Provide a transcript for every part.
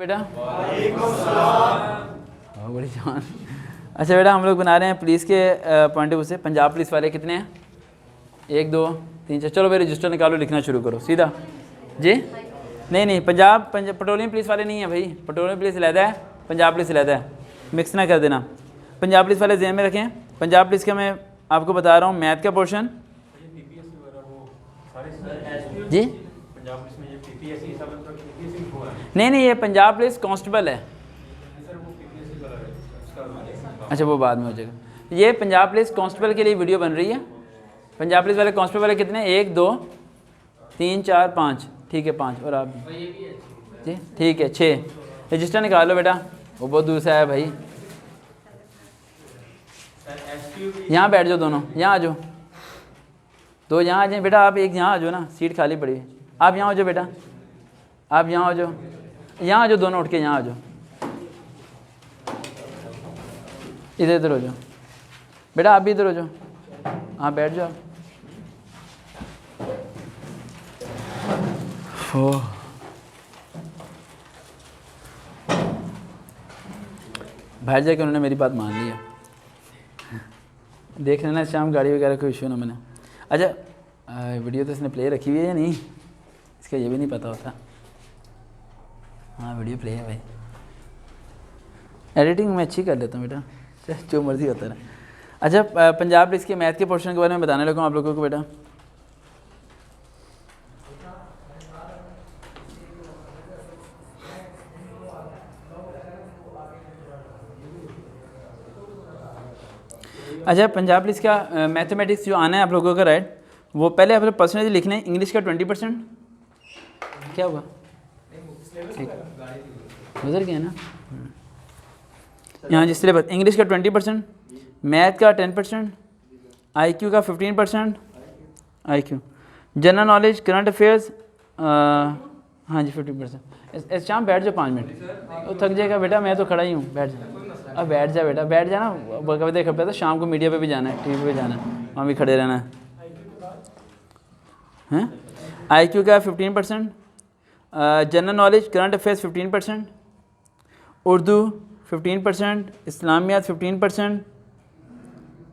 बेटा बड़ी जान। अच्छा बेटा, हम लोग बना रहे हैं पुलिस के पॉइंट ऑफ व्यू से। पंजाब पुलिस वाले कितने हैं? 1 2 3 4। चलो भाई रजिस्टर निकालो, लिखना शुरू करो सीधा जी। नहीं पंजाब पेट्रोलियम पुलिस वाले नहीं है भाई, पेट्रोलियम पुलिस अलहदा है, पंजाब पुलिस अलहदा है, मिक्स ना कर देना। पंजाब पुलिस वाले ज़हन में रखें। पंजाब पुलिस का मैं आपको बता रहा हूँ मैथ का पोर्शन जी। नहीं ये पंजाब पुलिस कांस्टेबल है। अच्छा वो बाद में हो जाएगा। ये पंजाब पुलिस कांस्टेबल के लिए वीडियो बन रही है। पंजाब पुलिस वाले कांस्टेबल वाले कितने? 1 2 3 4 5। ठीक है 5। और आप जी ठीक है 6। रजिस्टर निकाल लो बेटा, वो बहुत दूर से आया भाई। यहाँ बैठ जाओ दोनों, यहाँ आ जाओ। दो यहाँ आ जाए बेटा, आप एक यहाँ आ जाओ ना, सीट खाली पड़ी है। आप यहाँ आ जाओ बेटा, आप यहाँ आ जाओ, यहाँ आ जाओ दोनों उठ के यहाँ आ जाओ। इधर हो जाओ बेटा, आप भी इधर हो जाओ। हाँ बैठ जाओ। बाहर जाके उन्होंने मेरी बात मान ली है। देख लेना शाम गाड़ी वगैरह कोई इशू ना मैंने। अच्छा वीडियो तो इसने प्ले रखी हुई है या नहीं, इसका ये भी नहीं पता होता। हाँ वीडियो प्ले है भाई, एडिटिंग मैं अच्छी कर लेता हूँ बेटा, जो मर्जी होता है। अच्छा पंजाब पुलिस के मैथ के पोर्शन के बारे में बताने लगा हूँ आप लोगों को बेटा। अच्छा पंजाब पुलिस का मैथमेटिक्स जो आना है आप लोगों का राइट, वो पहले आप लोग परसेंटेज लिखना है। इंग्लिश का 20%। क्या हुआ? ठीक गुजर गया ना यहाँ जिस सिलेबस। इंग्लिश का 20%, मैथ का 10%, IQ का 15%, IQ, general knowledge, current affairs हाँ जी 15%। इस शाम बैठ जाओ 5 मिनट, वो थक जाएगा बेटा, मैं तो खड़ा ही हूँ, बैठ जाओ। अब बैठ जा बेटा, बैठ जा ना, बकवे देख पे तो शाम को मीडिया पे भी जाना है, TV पे जाना है, वहाँ भी खड़े रहना है। IQ का 15%, general knowledge current affairs 15%, Urdu 15%, इस्लामियात 15%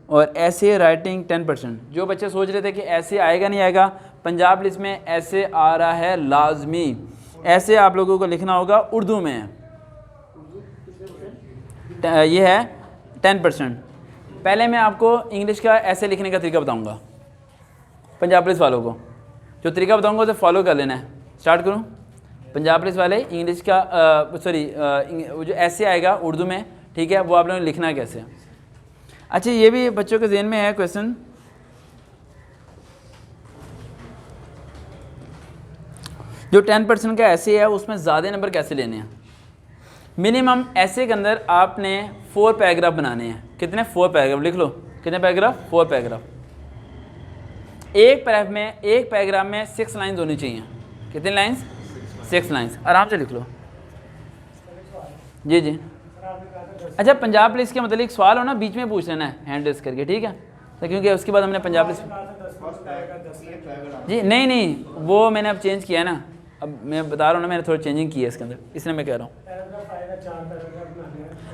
और ऐसे राइटिंग 10%। जो बच्चे सोच रहे थे कि ऐसे आएगा नहीं आएगा, पंजाब पुलिस में ऐसे आ रहा है लाजमी। ऐसे आप लोगों को लिखना होगा उर्दू में, ये है 10%। पहले मैं आपको इंग्लिश का ऐसे लिखने का तरीका बताऊंगा पंजाब पुलिस वालों को, जो तरीका बताऊंगा उसे फॉलो कर लेना है। स्टार्ट करूं? पंजाब पुलिस वाले इंग्लिश का जो ऐसे आएगा उर्दू में, ठीक है, वो आप लोगों ने लिखना है कैसे। अच्छा ये भी बच्चों के ज़हन में है क्वेश्चन, जो 10% का ऐसे है उसमें ज़्यादा नंबर कैसे लेने हैं। मिनिमम ऐसे के अंदर आपने 4 पैराग्राफ बनाने हैं। कितने? 4 पैराग्राफ लिख लो। कितने पैराग्राफ? 4 पैराग्राफ। एक पैराग्राफ में 6 लाइन्स होनी चाहिए। कितनी लाइन्स? 6 लाइन्स। आराम से लिख लो जी जी। अच्छा पंजाब पुलिस के मतलब सवाल हो ना, बीच में पूछ लेना है हैंड रेस करके, ठीक है, तो क्योंकि उसके बाद हमने पंजाब पुलिस जी नहीं वो मैंने अब चेंज किया है ना, अब मैं बता रहा हूँ ना, मैंने थोड़ी चेंजिंग की है इसके अंदर, इसलिए मैं कह रहा हूँ।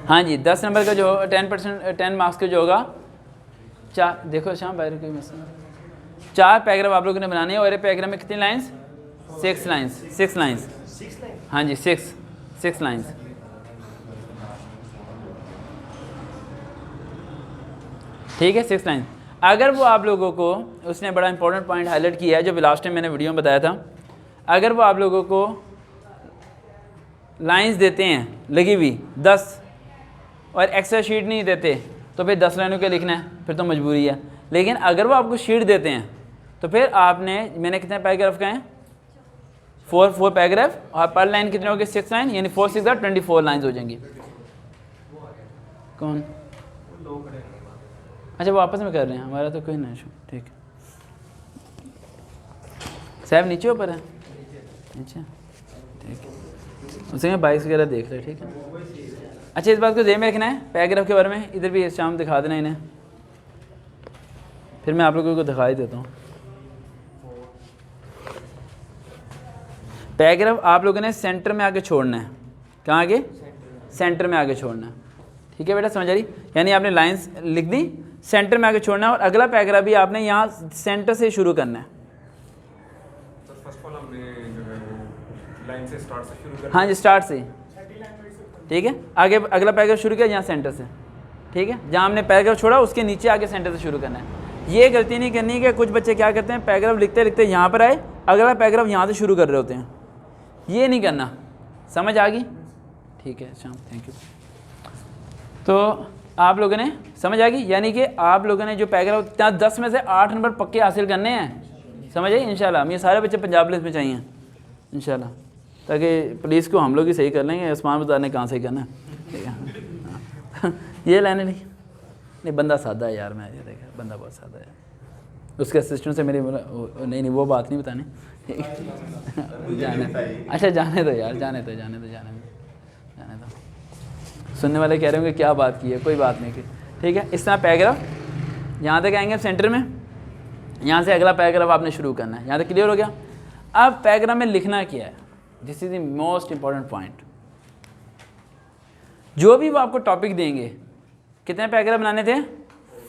हाँ जी 10 नंबर का जो 10 मार्क्स का जो होगा, 4 देखो शाम बाहर कोई मसला, 4 पैराग्राफ आप लोगों ने बनाने हैं। और एक पैराग्राफ में कितनी लाइन्स? 6 लाइन्स। हाँ जी 6 लाइन्स। ठीक है 6 लाइन्स। अगर वो आप लोगों को, उसने बड़ा इंपॉर्टेंट पॉइंट हाईलाइट किया है जो लास्ट टाइम मैंने वीडियो में बताया था, अगर वो आप लोगों को लाइंस देते हैं लगी हुई 10 और एक्स्ट्रा शीट नहीं देते, तो फिर 10 लाइनों के लिखना है, फिर तो मजबूरी है। लेकिन अगर वो आपको शीट देते हैं तो फिर आपने, मैंने कितने पैराग्राफ का है? 4 पैराग्राफ, और पर लाइन कितने हो गए? 6 लाइन, यानी 4 6 24 लाइन्स हो जाएंगी। कौन? अच्छा वो आपस में कर रहे हैं, हमारा तो कोई ना इशू। ठीक है साहब, नीचे ऊपर है? नीचे, ठीक है, उसे में बाइक्स वगैरह देख रहे, ठीक है। अच्छा इस बात को ध्यान में रखना है पैराग्राफ के बारे में। इधर भी शाम दिखा देना इन्हें, फिर मैं आप लोगों को दिखा ही देता हूँ। पैराग्राफ आप लोगों ने सेंटर में आके छोड़ना है, कहाँ आगे, सेंटर में आगे छोड़ना है। ठीक है बेटा, समझ आ रही? यानी आपने लाइंस लिख दी, सेंटर में आगे छोड़ना है, और अगला पैराग्राफ भी आपने यहाँ सेंटर से शुरू करना है। लाइन से स्टार्ट से शुरू करना। हाँ जी, स्टार्ट से। ठीक है, आगे अगला पैराग्राफ शुरू किया यहाँ सेंटर से। ठीक है, जहाँ हमने पैराग्राफ छोड़ा उसके नीचे आगे सेंटर से शुरू करना है। ये गलती नहीं करनी कि कुछ बच्चे क्या करते हैं, पैराग्राफ लिखते लिखते यहाँ पर आए, अगला पैराग्राफ यहाँ से शुरू कर रहे होते हैं। ये नहीं करना। समझ आ गई? ठीक है शाम, थैंक यू। तो आप लोगों ने समझ आ गई, यानी कि आप लोगों ने जो पैराग्राफ 10 में से 8 नंबर पक्के हासिल करने हैं। समझ आई? इंशाल्लाह हम ये सारे बच्चे पंजाब पुलिस में चाहिए इंशाल्लाह, ताकि पुलिस को हम लोग ही सही कर लेंगे, आसमान बताने कहाँ सही करना है। ठीक है हाँ। ये लाने नहीं, बंदा सादा है यार, मैं ये देखा बंदा बहुत सादा है। उसके असिस्टेंट से मेरी नहीं वो बात नहीं बतानी। जाने, अच्छा जाने दो यार, जाने दो। सुनने वाले कह रहे होंगे क्या बात की है, कोई बात नहीं की। ठीक है, इस तरह पैराग्राफ यहाँ तक आएंगे सेंटर में, यहाँ से अगला पैराग्राफ आपने शुरू करना है। यहाँ तक क्लियर हो गया? अब पैराग्राफ में लिखना क्या है, this is the most important point. जो भी वो आपको टॉपिक देंगे, कितने पैराग्राफ बनाने थे?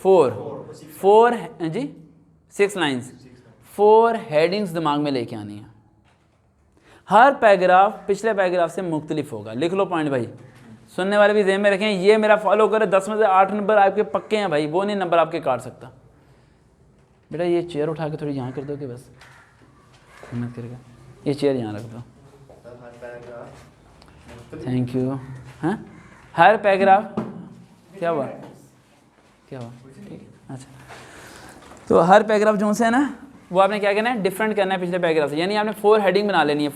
4 जी, 6 लाइन्स, 4 हेडिंग्स दिमाग में लेके आनी है। हर पैराग्राफ पिछले पैराग्राफ से मुख्तलिफ होगा। लिख लो पॉइंट भाई, सुनने वाले भी ज़हन में रखें, ये मेरा फॉलो करें। 10 में से 8 नंबर आपके पक्के हैं भाई, वो नहीं नंबर आपके काट सकता। बेटा ये चेयर उठा के थोड़ी यहाँ कर दो कि बस हिम्मत करेगा, ये चेयर यहाँ रख दो। Thank you. हाँ, हर पैराग्राफ क्या हुआ? ठीक है, अच्छा। तो हर पैराग्राफ जो से है ना, वो आपने क्या करना है, डिफरेंट करना है पिछले पैराग्राफ से। यानी आपने 4 हेडिंग बना लेनी है।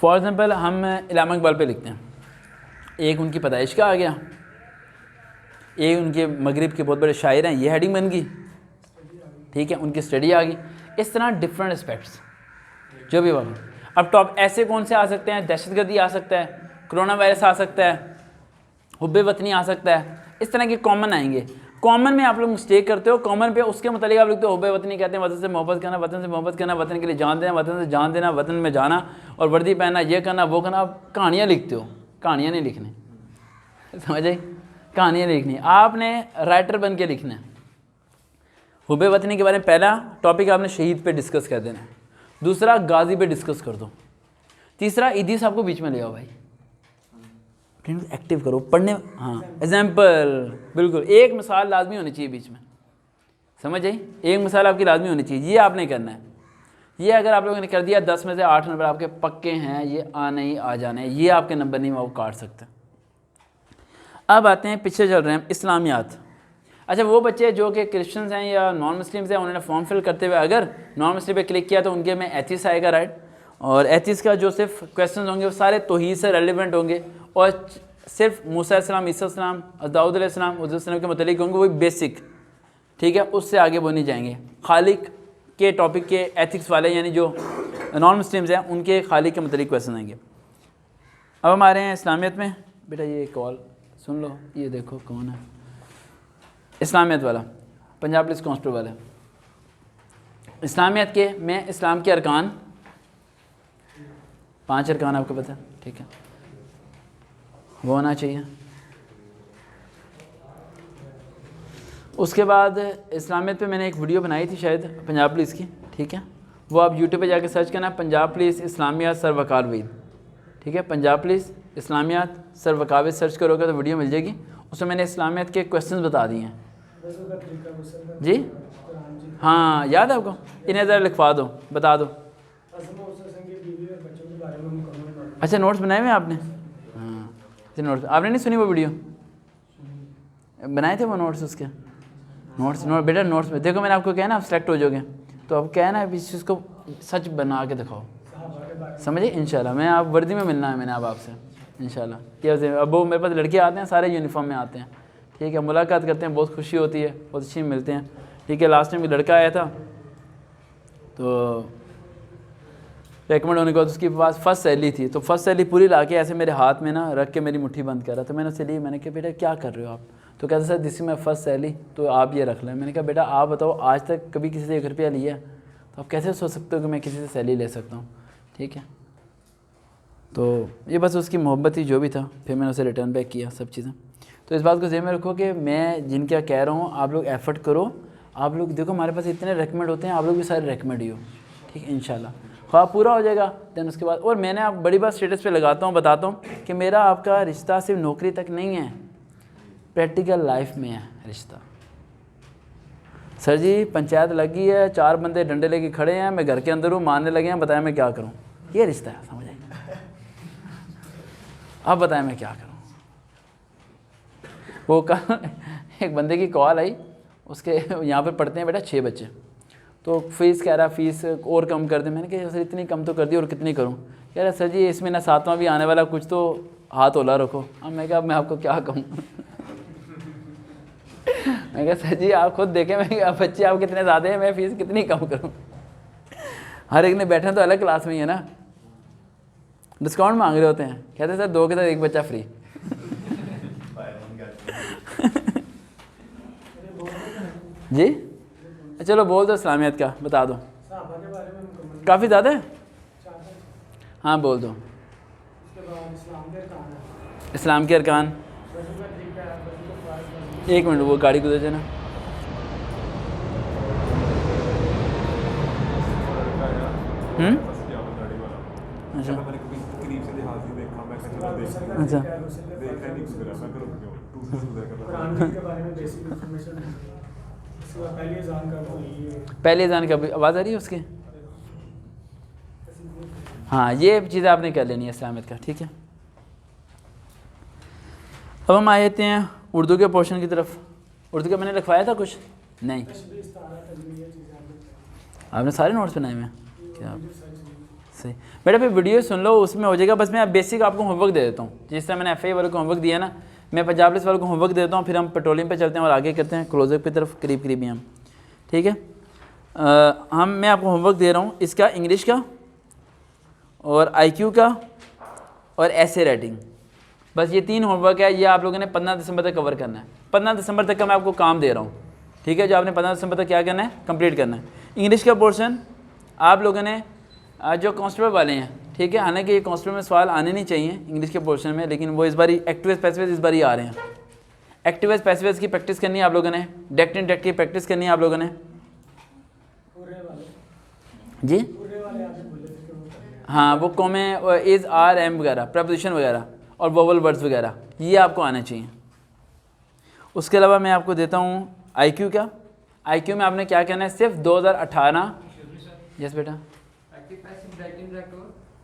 फॉर एग्जाम्पल हम इलामा इकबाल पे लिखते हैं। एक उनकी पैदाइश का आ गया, एक उनके मगरिब के बहुत बड़े शायर हैं, ये हेडिंग बन गई। ठीक है, उनकी स्टडी आ गई। इस तरह डिफरेंट एस्पेक्ट्स जो भी बाबा। अब टॉप ऐसे कौन से आ सकते हैं? दहशतगर्दी आ सकता है, कोरोना वायरस आ सकता है, हुब्बे वतनी आ सकता है। इस तरह के कॉमन आएंगे। कॉमन में आप लोग मिस्टेक करते हो, कॉमन पे उसके मतलब आप लिखते हो हुब्बे वतनी, कहते हैं वतन से मोहब्बत करना, वतन से मोहब्बत करना, वतन के लिए जान देना, वतन से जान देना, वतन में जाना और वर्दी पहनना, ये करना वो करना। आप कहानियाँ लिखते हो, कहानियाँ नहीं लिखनी। समझ आई? कहानियाँ लिखनी, आपने राइटर बन के लिखना है। हुब्बे वतनी के बारे में पहला टॉपिक आपने शहीद पे डिस्कस कर देना है, दूसरा गाजी पे डिस्कस कर दो, तीसरा ईदी साहब को बीच में ले आओ भाई, एक्टिव करो पढ़ने। हाँ, एग्जाम्पल, बिल्कुल एक मिसाल लाजमी होनी चाहिए बीच में। समझ आई? एक मिसाल आपकी लाजमी होनी चाहिए, ये आपने करना है। ये अगर आप लोगों ने कर दिया, 10 में से 8 नंबर आपके पक्के हैं, ये आने ही आ जाने हैं। ये आपके नंबर नहीं, वो काट सकते। अब आते हैं, पीछे चल रहे हैं इस्लामियात। अच्छा, वो बच्चे जो कि क्रिश्चियंस हैं या नॉन मुस्लिम्स हैं, उन्होंने फॉर्म फिल करते हुए अगर नॉन मुस्लिम पे क्लिक किया तो उनके में एथिस आएगा, राइट। और एथिस का जो सिर्फ क्वेश्चन होंगे वो सारे तौहीद से रेलिवेंट होंगे और सिर्फ मूसा अलैहिस्सलाम, ईसा अलैहिस्सलाम, दाऊद अलैहिस्सलाम, उज़ैर के मतलब होंगे, वही बेसिक। ठीक है, उससे आगे वो नहीं जाएंगे। खालिक के टॉपिक के एथिक्स वाले यानी जो नॉन मुस्लिम्स हैं उनके खालिक के मतलब क्वेश्चन आएंगे। अब हम आ रहे हैं इस्लामियत में। बेटा ये कॉल सुन लो, ये देखो कौन है इस्लामियत वाला, पंजाब पुलिस कांस्टेबल वाला। इस्लामियत के में इस्लाम के अरकान 5 अरकान आपको पता है, ठीक है, वो होना चाहिए। उसके बाद इस्लामियत पे मैंने एक वीडियो बनाई थी शायद पंजाब पुलिस की, ठीक है, वो आप यूट्यूब पे जाके सर्च करना, पंजाब पुलिस इस्लामियात सर वकार वहीद, ठीक है, पंजाब पुलिस इस्लामियात सर वकार वहीद सर्च करोगे तो वीडियो मिल जाएगी। उसमें मैंने इस्लामियत के क्वेश्चंस बता दिए हैं जी। हाँ, याद है आपको? इन्हें ज़रा लिखवा दो, बता दो। अच्छा, नोट्स बनाए हुए आपने? हाँ, अच्छा नोट्स आपने नहीं सुनी वो वीडियो? बनाए थे वो नोट्स उसके? नोट्स बेटा नोट्स में देखो, मैंने आपको कहा ना आप सेलेक्ट हो जाओगे, तो अब क्या है ना इस चीज़ को सच बना के दिखाओ, समझिए। इंशाल्लाह मैं आप वर्दी में मिलना है मैंने अब आपसे इंशाल्लाह। क्या अब वो मेरे पास लड़के आते हैं, सारे यूनिफॉर्म में आते हैं, ठीक है, मुलाकात करते हैं, बहुत खुशी होती है, बहुत अच्छी मिलते हैं, ठीक है। लास्ट टाइम भी लड़का आया था तो रेकमेंड होने के बाद उसके पास फर्स्ट सैलरी थी, तो फर्स्ट सैलरी पूरी ला के ऐसे मेरे हाथ में ना रख के मेरी मुट्ठी बंद कर रहा। तो मैंने उससे ली, मैंने कहा बेटा क्या कर रहे हो आप? तो कहते sir this is my first salary, तो आप ये रख लें। मैंने कहा बेटा आप बताओ आज तक कभी किसी से 1 रुपया लिया है? तो आप कैसे सोच सकते हो कि मैं किसी से सैलरी ले सकता हूँ? ठीक है, तो ये बस उसकी मोहब्बत ही जो भी था, फिर मैंने उसे रिटर्न बैक किया सब चीज़ें। तो इस बात को ज़हन में रखो कि मैं जिनका कह रहा हूँ आप लोग एफ़र्ट करो। आप लोग देखो हमारे पास इतने रेकमेंड होते हैं, आप लोग भी सारे रेकमेंड ही हो, ठीक है, इंशाल्लाह ख्वाब पूरा हो जाएगा। दैन उसके बाद और मैंने आप बड़ी बात स्टेटस पे लगाता हूँ, बताता हूँ कि मेरा आपका रिश्ता सिर्फ नौकरी तक नहीं है, प्रैक्टिकल लाइफ में है रिश्ता। सर जी पंचायत लगी है, 4 बंदे डंडे लेके खड़े हैं, मैं घर के अंदर हूँ, मारने लगे हैं, बताया मैं क्या करूँ? ये रिश्ता है, समझ आएगा? अब बताया मैं क्या करूँ? वो कल एक बंदे की कॉल आई, उसके यहाँ पर पढ़ते हैं बेटा 6 बच्चे, तो फीस कह रहा फीस और कम कर दे। मैंने कहा सर इतनी कम तो कर दी, और कितनी करूँ? कह रहा सर जी इसमें ना 7वां भी आने वाला, कुछ तो हाथ ओला रखो। अब मैं कहा मैं आपको क्या कहूँ? मैं कहा सर जी आप खुद देखें, मैं कहा बच्चे आप कितने ज़्यादा हैं, मैं फ़ीस कितनी कम करूँ? हर एक ने बैठे तो अलग क्लास में ही है ना, डिस्काउंट मांग रहे होते हैं, कहते हैं सर 2 के साथ 1 बच्चा फ्री। जी चलो बोल दो, इस्लामियत का बता दो, काफ़ी ज़्यादा है। हाँ बोल दो। इस्लाम के अरकान, 1 मिनट वो गाड़ी गुजर जाना। अच्छा अच्छा पहले अज़ान का आवाज़ आ रही है उसकी? हाँ ये चीज़ें आपने कर लेनी है इस्लामियत का, ठीक है। अब हम आए थे हैं उर्दू के पोर्शन की तरफ। उर्दू का मैंने लिखवाया था कुछ? नहीं, आपने सारे नोट्स बनाए हुए हैं क्या? सही बेटा, फिर वीडियो सुन लो, उसमें हो जाएगा। बस मैं बेसिक आपको होमवर्क दे देता हूँ, जिस तरह मैंने FI वालों को होमवर्क दिया ना, मैं पंजाब पुलिस वालों को होमवर्क देता हूँ, फिर हम पेट्रोलियम पे चलते हैं और आगे करते हैं क्लोजअप की तरफ, करीब करीब ही हम, ठीक है। मैं आपको होमवर्क दे रहा हूँ इसका, इंग्लिश का और IQ का और ऐसे राइटिंग, बस ये 3 होमवर्क है। ये आप लोगों ने 15 दिसंबर तक कवर करना है। 15 दिसंबर तक का मैं आपको काम दे रहा हूँ, ठीक है, जो आपने 15 दिसंबर तक क्या करना है, कंप्लीट करना है। इंग्लिश का पोर्शन आप लोगों ने जो कांस्टेबल वाले हैं, ठीक है, हालांकि ये कांस्टेबल में सवाल आने नहीं चाहिए इंग्लिश के पोर्शन में, लेकिन वो इस बार एक्टिव पैसिव इस बार ही आ रहे हैं। एक्टिव पैसिव की प्रैक्टिस करनी है आप लोगों ने, डेक्ट इन डेक्ट की प्रैक्टिस करनी है आप लोगों ने जी। हाँ वो कॉमे इज़ आर एम वगैरह, प्रपोजिशन वगैरह और वोवल वर्ड्स वगैरह, ये आपको आने चाहिए। उसके अलावा मैं आपको देता हूँ IQ का। IQ में आपने क्या कहना है, सिर्फ 2018। यस बेटा,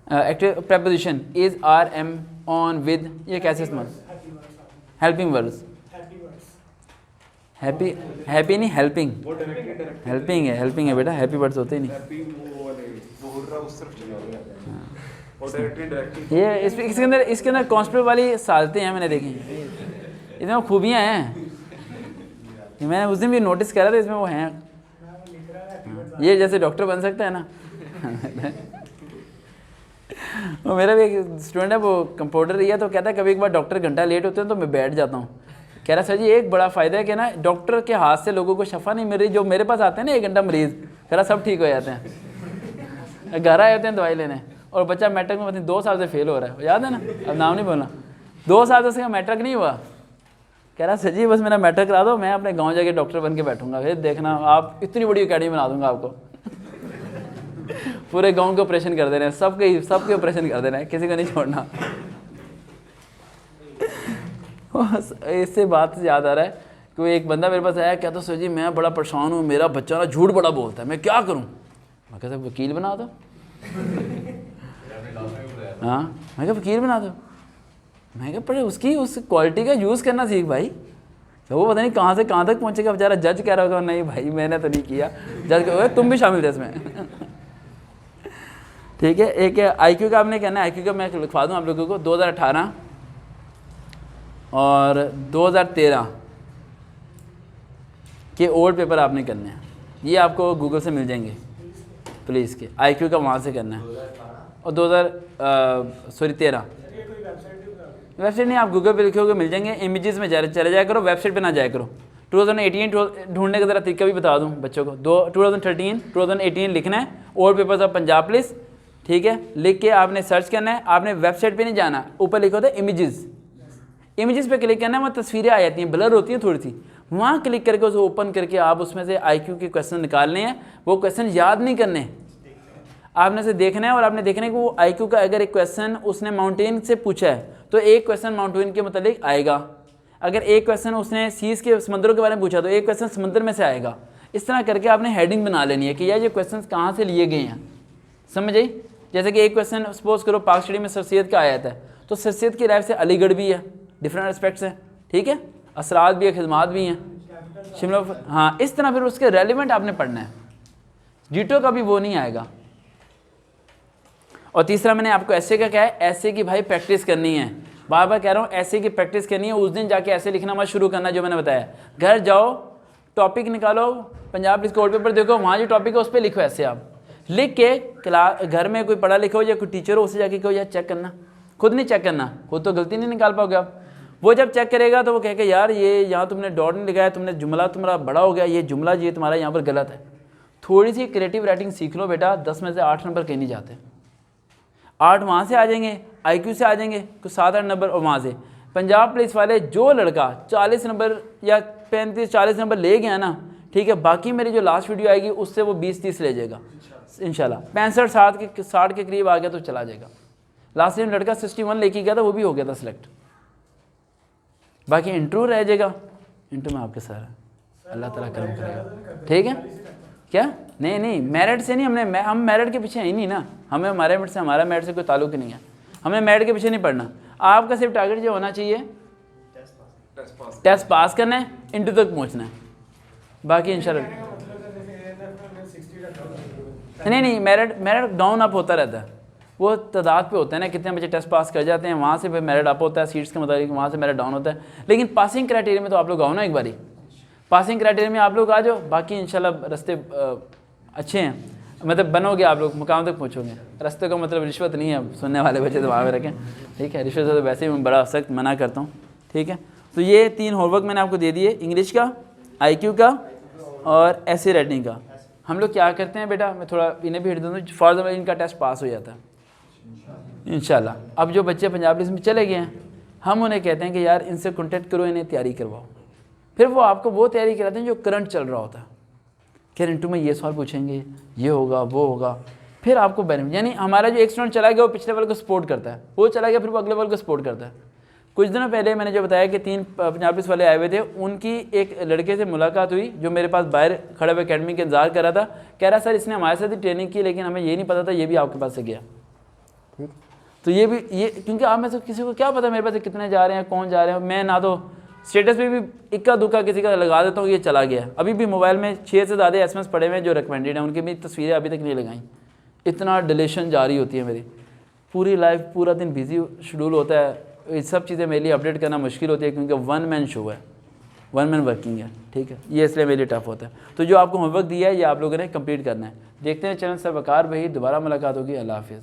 active preposition is are am on with, ये कैसे इस्तेमाल? हेल्पिंग वर्ड्स, हैप्पी नहीं, हेल्पिंग हेल्पिंग है बेटा, हैप्पी वर्ड्स होते ही नहीं। ये इसके अंदर कांस्टेबल वाली सालतें हैं, मैंने देखी, इसमें खूबियाँ हैं, मैंने उस दिन भी नोटिस करा था, इसमें वो हैं। ये जैसे डॉक्टर बन सकता है ना। वो मेरा भी एक स्टूडेंट है, वो कंपाउंडर रही है, तो कहता है कभी एक बार डॉक्टर घंटा लेट होते हैं तो मैं बैठ जाता हूँ। कह रहा सर जी एक बड़ा फ़ायदा है कि ना डॉक्टर के हाथ से लोगों को शफा नहीं मिल रही, जो मेरे पास आते हैं ना 1 घंटा मरीज़, कह रहा सब ठीक हो जाते हैं, घर आए होते हैं दवाई लेने, और बच्चा मैट्रिक में पता नहीं 2 साल से फेल हो रहा है, याद है ना, अब नाम नहीं बोलना, 2 साल से उसका मैट्रिक नहीं हुआ। कह रहा सर जी बस मेरा मैट्रिक करा दो, मैं अपने गाँव जाके डॉक्टर बन के बैठूंगा, फिर देखना आप इतनी बड़ी अकेडमी बना दूंगा आपको। पूरे गांव के ऑपरेशन कर दे रहे हैं, सबके ऑपरेशन कर दे रहे हैं, किसी को नहीं छोड़ना। इससे बात से याद आ रहा है कि एक बंदा मेरे पास आया, कहता सर जी मैं बड़ा परेशान हूँ, मेरा बच्चा ना झूठ बड़ा बोलता है, मैं क्या करूँ? मैं कहता वकील बना दो। हाँ मैं क्या वकील बना दो? मैं क्या पर उसकी उस क्वालिटी का यूज़ करना सीख भाई, तो वो पता नहीं कहाँ से कहाँ तक पहुँचेगा बेचारा। जज कह रहा होगा नहीं भाई मैंने तो नहीं किया, जज कहोगे तुम भी शामिल थे इसमें। ठीक है, एक IQ का आपने कहना है, IQ का मैं लिखवा दूँ आप लोगों को, 2018 और 2013 के ओल्ड पेपर आपने करने हैं, ये आपको गूगल से मिल जाएंगे पुलिस के। IQ का वहाँ से करना है, और 13। वेबसाइट नहीं, आप गूगल पे लिखोगे मिल जाएंगे, इमेजेस में चले जाया करो, वेबसाइट पे ना जाया करो। 2018 ढूंढने का ज़रा तरीका भी बता दूं बच्चों को। 2018 लिखना है, old papers of Punjab police, ठीक है, लिख के आपने सर्च करना है। आपने वेबसाइट पे नहीं जाना, ऊपर लिखा होता है इमेजेस, इमेजेस पे क्लिक करना है, वहाँ तस्वीरें आ जाती हैं, ब्लर होती हैं थोड़ी सी, वहाँ क्लिक करके उसे ओपन करके आप उसमें से IQ के क्वेश्चन निकालने हैं। वो क्वेश्चन याद नहीं करने, आपने से देखना है और आपने देखना है कि वो IQ का अगर एक क्वेश्चन उसने माउंटेन से पूछा है तो एक क्वेश्चन माउंटेन के मतलब आएगा। अगर एक क्वेश्चन उसने सीज के समंदरों के बारे में पूछा तो एक क्वेश्चन समंदर में से आएगा। इस तरह करके आपने हेडिंग बना लेनी है कि यार ये क्वेश्चन कहाँ से लिए गए हैं, समझ आई। जैसे कि एक क्वेश्चन सपोज करो पाक स्टडी में सर सैयद का आया था, तो सर सैयद की लाइफ से अलीगढ़ भी है, डिफरेंट एस्पेक्ट्स हैं, ठीक है, असरात भी है, खिदमात भी हैं, शिमला, हाँ, इस तरह फिर उसके रेलिवेंट आपने पढ़ना है। जीटो का भी वो नहीं आएगा। और तीसरा मैंने आपको ऐसे का क्या है, ऐसे की भाई प्रैक्टिस करनी है, बार बार कह रहा हूँ, ऐसे की प्रैक्टिस करनी है। उस दिन जाके ऐसे लिखना मत शुरू करना जो मैंने बताया। घर जाओ, टॉपिक निकालो, पंजाब पुलिस कोड पेपर देखो, वहाँ जो टॉपिक है उस पर लिखो। ऐसे आप लिख के क्लास, घर में कोई पढ़ा लिखा हो या कोई टीचर हो उससे जाके कहो यार चेक करना, खुद नहीं चेक करना, खुद तो गलती नहीं निकाल पाओगे आप। वो जब चेक करेगा तो वो कहेगा यार ये यहाँ तुमने डॉट नहीं लगाया, तुमने जुमला तुम्हारा बड़ा हो गया, ये जुमला ये तुम्हारा यहाँ पर गलत है। थोड़ी सी क्रिएटिव राइटिंग सीख लो बेटा, 10 में से 8 नंबर कहीं नहीं जाते। 8 वहाँ से आ जाएंगे, IQ से आ जाएंगे कुछ 7-8 नंबर, और वहाँ से पंजाब पुलिस वाले जो लड़का 40 नंबर या 35-40 नंबर ले गया ना, ठीक है, बाकी मेरी जो लास्ट वीडियो आएगी उससे वो 20-30 ले जाएगा इंशाल्लाह। 65-60 के करीब आ गया तो चला जाएगा। लास्ट टाइम लड़का 61 लेके गया था, वो भी हो गया था सिलेक्ट। बाकी इंटरव्यू रह जाएगा, इंटरव्यू में आपके साथ है, अल्लाह ताला करम करेगा, ठीक है। क्या नहीं मेरिट से नहीं, हम मेरिट के पीछे ही नहीं ना, हमें हमारे मेरिट से, हमारा मेरिट से कोई ताल्लुक ही नहीं है, हमें मेरिट के पीछे नहीं पढ़ना। आपका सिर्फ टारगेट जो होना चाहिए टेस्ट पास करना है, इंटरव्यू तक पहुंचना है, बाकी इंशाल्लाह नहीं मेरिट डाउन अप होता रहता है, वो तादाद पे होता है ना, कितने बच्चे टेस्ट पास कर जाते हैं, वहाँ से फिर मेरिट अप होता है, सीट्स के मुताबिक वहाँ से मेरिट डाउन होता है। लेकिन पासिंग क्राइटेरिया में तो आप लोग आओ ना एक बारी, पासिंग क्राइटेरिया में आप लोग आ जाओ, बाकी इंशाल्लाह रास्ते अच्छे हैं, मतलब बनोगे आप लोग, मुकाम तक पहुँचोगे। रास्ते का मतलब रिश्वत नहीं है, सुनने वाले बच्चे तो वहाँ पे रखें, ठीक है, रिश्वत से तो वैसे ही मैं बड़ा सख्त मना करता हूँ, ठीक है। तो ये 3 होमवर्क मैंने आपको दे दिए, इंग्लिश का, IQ का और ऐसे राइटिंग का। हम लोग क्या करते हैं बेटा, मैं थोड़ा इन्हें भी हिट दूँ, फॉर एग्जाम्पल इनका टेस्ट पास हो जाता है इंशाल्लाह। अब जो बच्चे पंजाब पुलिस में चले गए हैं, हम उन्हें कहते हैं कि यार इनसे कॉन्टेक्ट करो, इन्हें तैयारी करवाओ, फिर वो आपको वो तैयारी कराते हैं जो करंट चल रहा होता है, कि इंटरव्यू में ये सवाल पूछेंगे, ये होगा वो होगा, फिर आपको बेनिफिट। यानी हमारा जो एक स्टूडेंट चला गया वो पिछले वाले को सपोर्ट करता है, वो चला गया फिर वो अगले वाले को सपोर्ट करता है। कुछ दिनों पहले मैंने जो बताया कि 3 पंजाब पुलिस वाले आए हुए थे, उनकी एक लड़के से मुलाकात हुई जो मेरे पास बाहर खड़े हुए अकेडमी के इंतजार कर रहा था, कह रहा सर इसने हमारे साथ ही ट्रेनिंग की लेकिन हमें ये नहीं पता था ये भी आपके पास से गया। ठीक, तो ये क्योंकि आप में से किसी को क्या पता मेरे पास से कितने जा रहे हैं, कौन जा रहे हैं, मैं ना तो स्टेटस पे भी इक्का दुक्का किसी का लगा देता हूँ ये चला गया। अभी भी मोबाइल में 6 से ज़्यादा SMS पड़े हुए हैं जो रिकमेंडेड हैं, उनकी भी तस्वीरें अभी तक नहीं लगाई। इतना डिलीशन जारी होती है मेरी, पूरी लाइफ पूरा दिन बिजी शेड्यूल होता है, ये सब चीज़ें मेरे लिए अपडेट करना मुश्किल होती है क्योंकि 1 मैन शो है, 1 मैन वर्किंग है, ठीक है, ये इसलिए मेरे लिए टफ होता है। तो जो आपको होमवर्क दिया है ये आप लोगों ने कंप्लीट करना है। देखते हैं चैनल से वकार भाई, दोबारा मुलाकात होगी, अल्लाह हाफिज़।